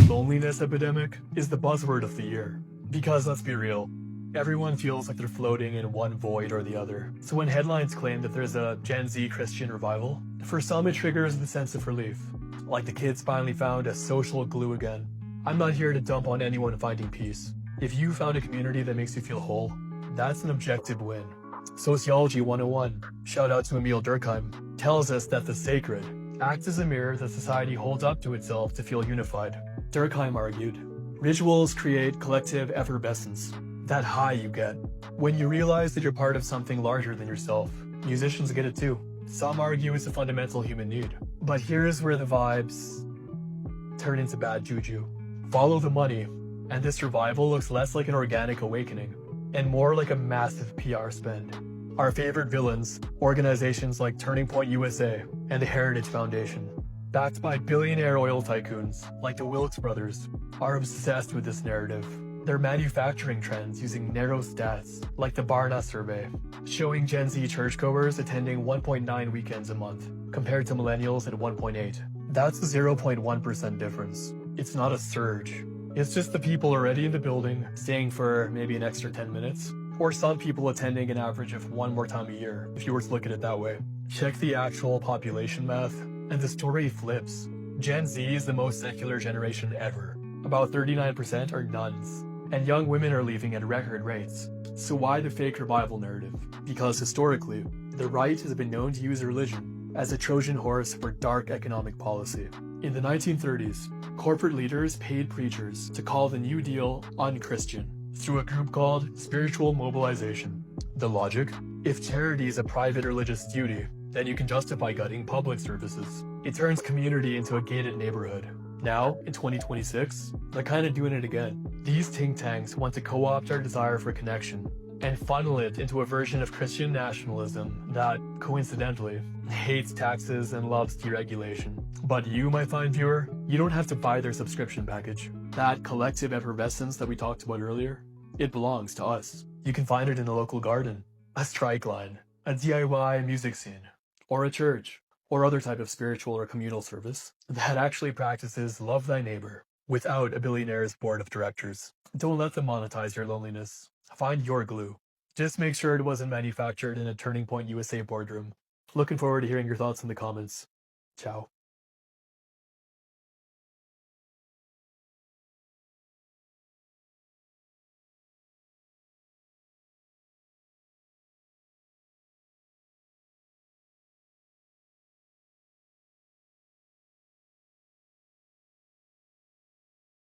loneliness epidemic is the buzzword of the year. Because let's be real, everyone feels like they're floating in one void or the other. So when headlines claim that there's a Gen Z Christian revival, for some it triggers the sense of relief. Like the kids finally found a social glue again. I'm not here to dump on anyone finding peace. If you found a community that makes you feel whole, that's an objective win. Sociology 101, shout out to Émile Durkheim, tells us that the sacred acts as a mirror that society holds up to itself to feel unified. Durkheim argued, rituals create collective effervescence, that high you get when you realize that you're part of something larger than yourself. Musicians get it too. Some argue it's a fundamental human need. But here's where the vibes turn into bad juju. Follow the money, and this revival looks less like an organic awakening and more like a massive PR spend. Our favorite villains, organizations like Turning Point USA and the Heritage Foundation, backed by billionaire oil tycoons like the Wilkes brothers, are obsessed with this narrative. Their manufacturing trends using narrow stats like the Barna survey, showing Gen Z churchgoers attending 1.9 weekends a month, compared to millennials at 1.8. That's a 0.1% difference. It's not a surge. It's just the people already in the building, staying for maybe an extra 10 minutes, or some people attending an average of one more time a year, if you were to look at it that way. Check the actual population math, and the story flips. Gen Z is the most secular generation ever. About 39% are nuns, and young women are leaving at record rates. So why the fake revival narrative? Because historically, the right has been known to use religion as a Trojan horse for dark economic policy. In the 1930s, corporate leaders paid preachers to call the New Deal unchristian through a group called spiritual mobilization. The logic? If charity is a private religious duty, then you can justify gutting public services. It turns community into a gated neighborhood. Now, in 2026, they're kind of doing it again. These think tanks want to co-opt our desire for connection and funnel it into a version of Christian nationalism that, coincidentally, hates taxes and loves deregulation. But you, my fine viewer, you don't have to buy their subscription package. That collective effervescence that we talked about earlier, it belongs to us. You can find it in a local garden, a strike line, a DIY music scene, or a church, or other type of spiritual or communal service that actually practices love thy neighbor without a billionaire's board of directors. Don't let them monetize your loneliness. Find your glue. Just make sure it wasn't manufactured in a Turning Point USA boardroom. Looking forward to hearing your thoughts in the comments. Ciao.